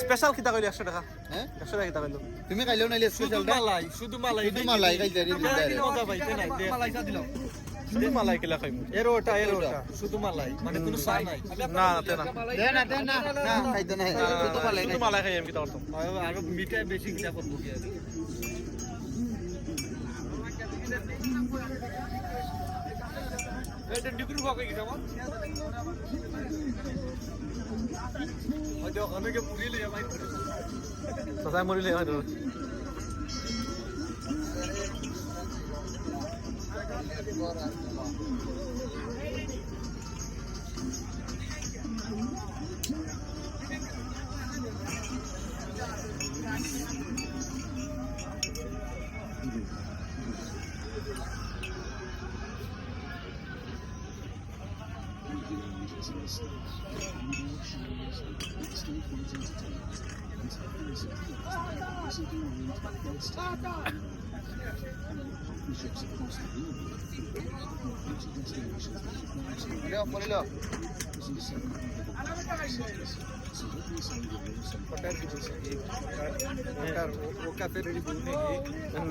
Special কিতা কইলি 100 টাকা হ্যাঁ 100 টাকা কিতা কইলো তুমি খাইলেও নাইলে স্পেশালটা শুধু মালাই শুধু মালাই খাইতে মজা পাইতে নাই মালাইটা দিলাম শুধু মালাই কিলা খাইমু এরোটা শুধু মালাই মানে কোনো চা নাই না তে না না খাইতে নাই শুধু মালাই খাই আমি কিতা করতাম আর মিঠা বেশি কিটা করব কি আর এটা ডিগ্রি ভাগে কি জামান হয়তো অনেকে পুরিলে ভাই সসাই মরিলে হয়তো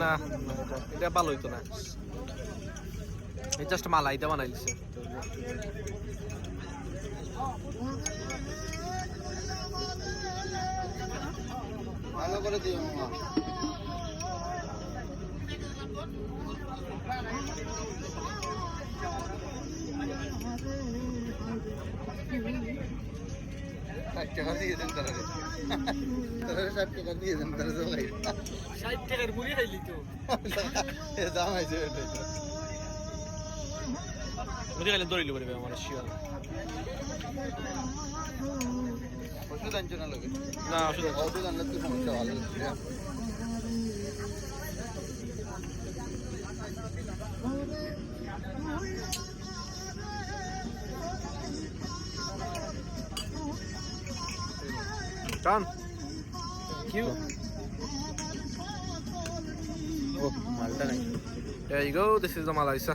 না এটা ভালো হইতো না জাস্ট মালাইটা বানাইছে ভালো করে দিও মামা টাকা দিয়ে দেন তারা 60 টাকা দিয়ে দেন তারা সবাই 60 টাকার মুড়ি খাইলি তো এ দাম আছে এটা মুড়ি খাইলে দৌড়িলে পারবে আমার শিওর ওষুধ আনছো না লাগে না ওষুধ আনলে তো সমস্যা ভালো হচ্ছে Done. Cute. Oh, Malta. There you go. This is the Malaysia.